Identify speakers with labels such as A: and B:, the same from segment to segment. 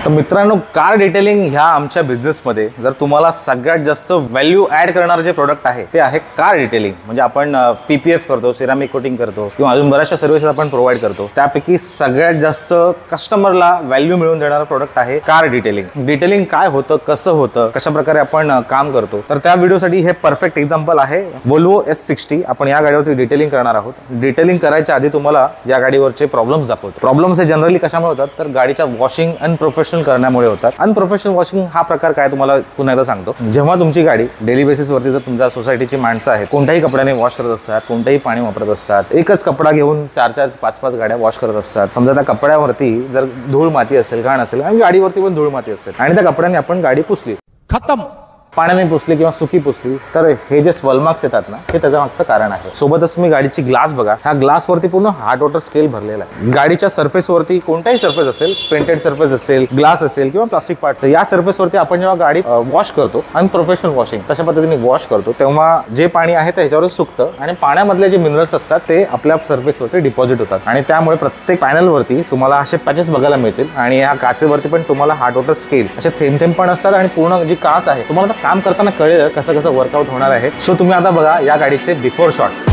A: तर मित्रांनो, car detailing ह्या आमच्या बिझनेसमध्ये जर तुम्हाला सगळ्यात जास्त व्हॅल्यू ऍड करणारं जे प्रोडक्ट आहे ते आहे कार डिटेलिंग. म्हणजे आपण PPF करतो, सिरामिक कोटिंग करतो किंवा अजून बऱ्याचशा सर्व्हिसेस आपण प्रोव्हाइड करतो. त्यापैकी सगळ्यात जास्त कस्टमरला व्हॅल्यू मिळवून देणारं प्रोडक्ट आहे कार डिटेलिंग. डिटेलिंग काय होतं, कसं होतं, कशा प्रकारे आपण काम करतो, तर त्या व्हिडिओसाठी हे परफेक्ट एक्झाम्पल आहे Volvo S60. आपण या गाडीवरती डिटेलिंग करणार आहोत. डिटेलिंग करायच्या आधी तुम्हाला या गाडीवरचे प्रॉब्लेम्स दाखवतो. प्रॉब्लेम्स हे जनरली कशामुळे होतात, तर गाडीच्या वॉशिंग अनप्रोफेशनल करण्यामुळे होतात. अनप्रोफेशनल वॉशिंग हा प्रकार काय तुम्हाला पुन्हा एकदा सांगतो. जेव्हा तुमची गाडी डेली बेसिसवरती जर तुमच्या सोसायटीची माणसं आहेत, कोणत्याही कपड्याने वॉश करत असतात, कोणतेही पाणी वापरत असतात, एकच कपडा घेऊन 4-4, 5-5 गाड्या वॉश करत असतात. समजा त्या कपड्यावरती जर धूळ माती असेल, घाण असेल आणि गाडीवरती पण धूळ माती असेल आणि त्या कपड्याने आपण गाडी पुसली, खतम, पाण्याने पुसली किंवा सुकी पुसली, तर हे जे स्वेल मार्क्स येतात ना, हे त्याच्या मागचं कारण आहे. सोबतच तुम्ही गाडीची ग्लास बघा. ह्या ग्लास वरती पूर्ण हार्ड वॉटर स्केल भरलेला आहे. गाडीच्या सरफेस वरती कोणताही सरफेस असेल, पेंटेड सरफेस असेल, ग्लास असेल किंवा प्लास्टिक पार्ट, तर या सरफेस वरती आपण जेव्हा गाडी वॉश करतो, अनप्रोफेशनल वॉशिंग तशा पद्धतीने वॉश करतो, तेव्हा जे पाणी आहे ते ह्याच्यावर सुकतं आणि पाण्यामधले जे मिनरल्स असतात ते आपल्या सरफेस वरती डिपॉझिट होतात आणि त्यामुळे प्रत्येक पॅनल वरती तुम्हाला असे पॅचेस बघायला मिळतील. आणि ह्या काचेवरती पण तुम्हाला हार्ड वॉटर स्केल असे थेंब थेंब पण असतात आणि पूर्ण जी काच आहे तुम्हाला काम करताना कळेल कसं कसं वर्कआउट होणार आहे. सो तुम्ही आता बघा या गाडीचे बिफोर शॉट्स.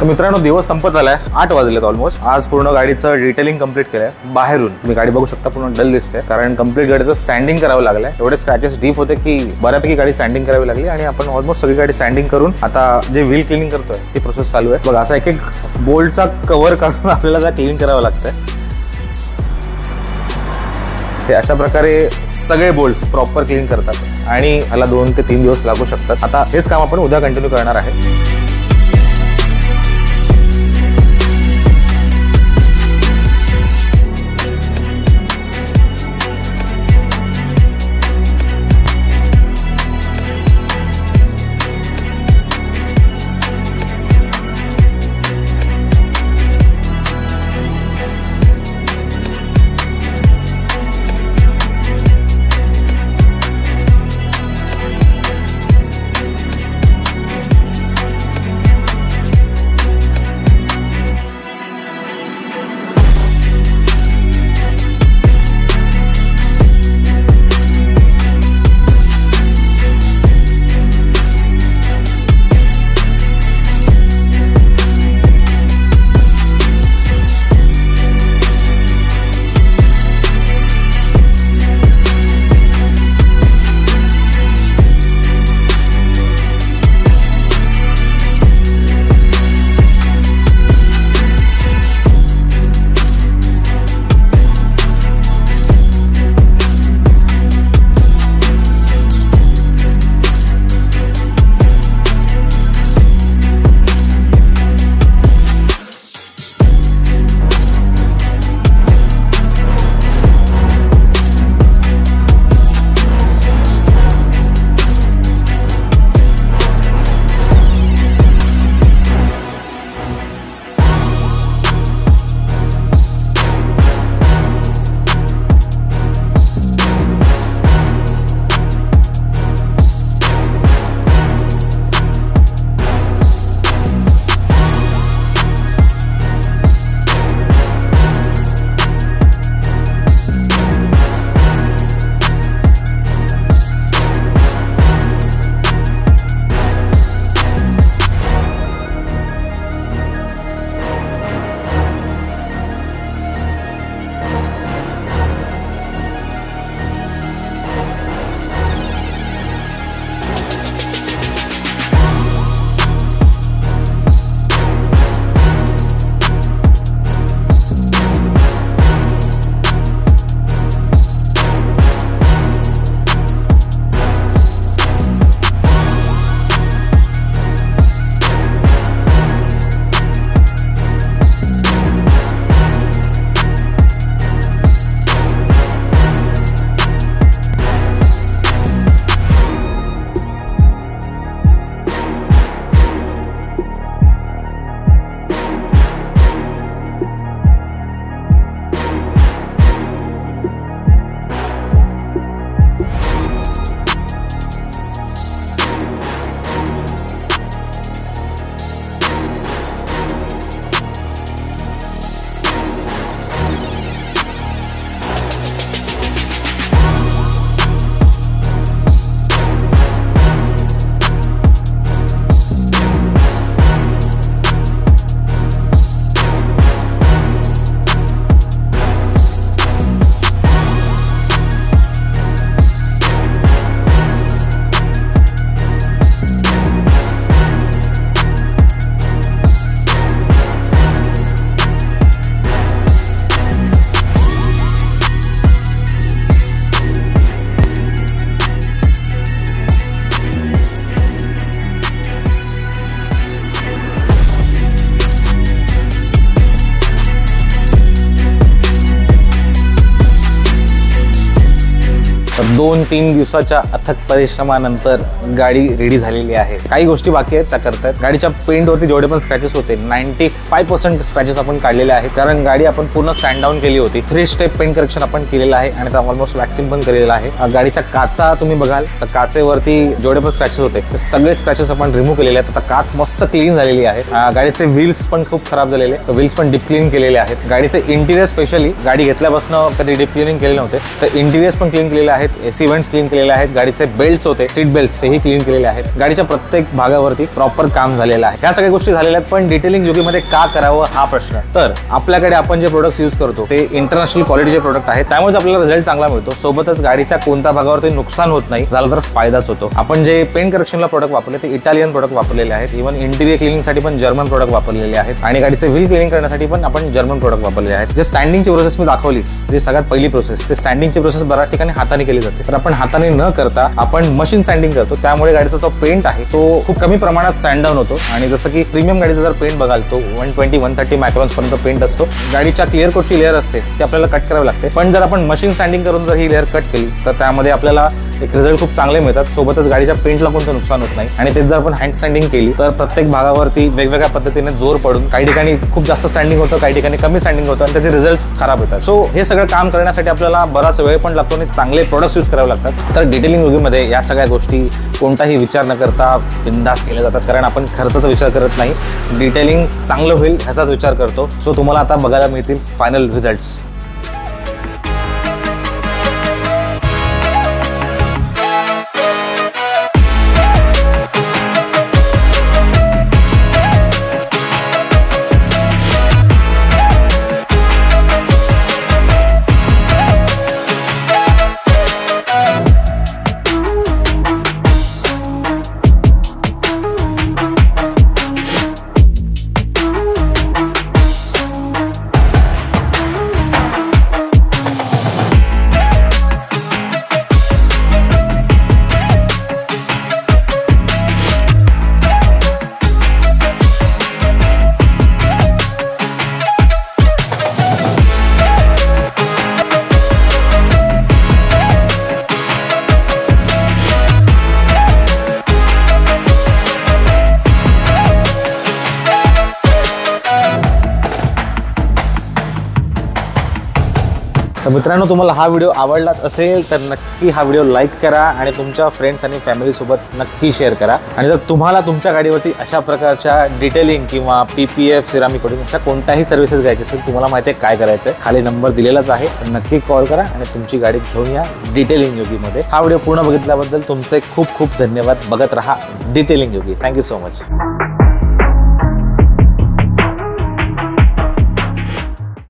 A: मित्रांनो, दिवस संपत आलाय. 8 वाजलेत ऑलमोस्ट. आज पूर्ण गाडीचं डिटेलिंग कंप्लीट केलंय. बाहेरून तुम्ही गाडी बघू शकता, पूर्ण डल दिसते कारण कंप्लीट गाडीचं सँडिंग करावं लागलंय. एवढे स्क्रॅचेस डीप होते की बऱ्यापैकी गाडी सँडिंग करावी लागली आणि आपण ऑलमोस्ट सगळी गाडी सँडिंग करून आता जे व्हील क्लिनिंग करतोय ती प्रोसेस चालू आहे. बघा, असा एक एक बोल्टचा कव्हर काढून आपल्याला क्लीन करावं लागतंय. हे अशा प्रकारे सगळे बोल्ट्स प्रॉपर क्लीन करतात आणि ह्याला 2 ते 3 दिवस लागू शकतात. आता हेच काम आपण उद्या कंटिन्यू करणार आहे. 2-3 दिवसाच्या अथक परिश्रमानंतर गाडी रेडी झालेली आहे। काही गोष्टी बाकी आहेत त्या करतात। गाडीच्या पेंटवरती जेवढे पण स्क्रॅचेस होते 95% स्क्रॅचेस आपण काढलेले आहेत, कारण गाडी आपण पूर्ण सॅन्ड डाऊन केली होती। 3 स्टेप पेंट करेक्शन आपण केलेलं आहे आणि त्याला ऑलमोस्ट वॅक्सिंग पण केलेलं आहे। गाडीच्या काचा तुम्ही बघाल तर काचेवरती जेवढे पण स्क्रॅचेस होते ते सगळे स्क्रॅचेस आपण रिमूव्ह केलेले आहेत। आता काच मस्त क्लीन झालेली आहे। गाडीचे व्हील्स पण खूप खराब झालेले, व्हील्स पण डीप क्लीन केलेले आहेत। गाडीचे इंटिरियर स्पेशली गाडी घेतल्यापासून कधी डीप क्लीनिंग केले नव्हते, तर इंटिरियर्स पण क्लीन केलेले आहेत, एसी वेंट्स क्लीन केलेले आहेत, गाडीचे बेल्ट्स होते सीट बेल्ट्स हेही क्लीन केलेले आहेत। गाडीच्या प्रत्येक भागावरती प्रॉपर काम झालेलं आहे। ह्या सगळ्या गोष्टी झालेल्या आहेत, पण डिटेलिंग योगीमध्ये का करावं हा प्रश्न। तर आपल्याकडे आपण जे प्रोडक्ट्स यूज करतो ते इंटरनॅशनल क्वालिटीचे प्रोडक्ट आहेत, त्यामुळे आपल्याला रिझल्ट चांगला मिळतो। सोबतच गाडीच्या कोणत्या भागावरती नुकसान होत नाही, झालं तर फायदाच होतो। आपण जे पेंट करेक्शनला प्रोडक्ट वापरले ते इटालियन प्रोडक्ट वापरलेले आहेत। इव्हन इंटिरियर क्लिनिंगसाठी पण जर्मन प्रोडक्ट वापरलेले आहेत आणि गाडीचे व्हील क्लिनिंग करण्यासाठी पण आपण जर्मन प्रोडक्ट वापरलेले आहेत। जे सँडिंगची प्रोसेस मी दाखवली, जी सगळ्यात पहिली प्रोसेस, ते सँडिंगची प्रोसेस बऱ्याच ठिकाणी हाताने केली जाते, तर आपण हाताने न करता आपण मशीन सँडिंग करतो। त्यामुळे गाडीचा जो पेंट आहे तो खूप कमी प्रमाणात सँड डाऊन होतो आणि जसं की प्रीमियम गाडीचा जर पेंट बघाल तो 120-130 मायक्रॉन्स पर्यंत पेंट असतो। गाडीच्या क्लिअर कोटची लेअर असते ती आपल्याला कट करावी लागते, पण जर आपण मशीन सँडिंग करून जर ही लेअर कट केली तर त्यामध्ये आपल्याला एक रिझल्ट खूप चांगले मिळतात। सोबतच गाडीच्या पेंटला कोणतं नुकसान होत नाही आणि तेच जर आपण हँड सँडिंग केली तर प्रत्येक भागावरती वेगवेगळ्या पद्धतीने जोर पडून काही ठिकाणी खूप जास्त सँडिंग होतं, काही ठिकाणी कमी सँडिंग होतं आणि त्याचे रिझल्ट खराब येतात। सो हे सगळं काम करण्यासाठी आपल्याला बराच वेळ पण लागतो आणि चांगले प्रोडक्ट्स यूज करावे लागतात। तर डिटेलिंग योगीमध्ये या सगळ्या गोष्टी कोणताही विचार न करता बिंदास केल्या जातात, कारण आपण खर्चाचा विचार करत नाही, डिटेलिंग चांगलं होईल ह्याचाच विचार करतो। सो तुम्हाला आता बघायला मिळतील फायनल रिझल्ट्स। तर मित्रांनो, तुम्हाला हा व्हिडिओ आवडलाच असेल तर नक्की हा व्हिडिओ लाईक करा आणि तुमच्या फ्रेंड्स आणि फॅमिलीसोबत नक्की शेअर करा। आणि जर तुम्हाला तुमच्या गाडीवरती अशा प्रकारच्या डिटेलिंग किंवा PPF सिरामिक कोटिंग अशा कोणत्याही सर्व्हिसेस घ्यायची असेल, तुम्हाला माहिती आहे काय करायचं आहे, खाली नंबर दिलेलाच आहे, नक्की कॉल करा आणि तुमची गाडी घेऊन या डिटेलिंग योगीमध्ये। हा व्हिडिओ पूर्ण बघितल्याबद्दल तुमचे खूप खूप धन्यवाद। बघत रहा detailing Yogi. Thank you so much.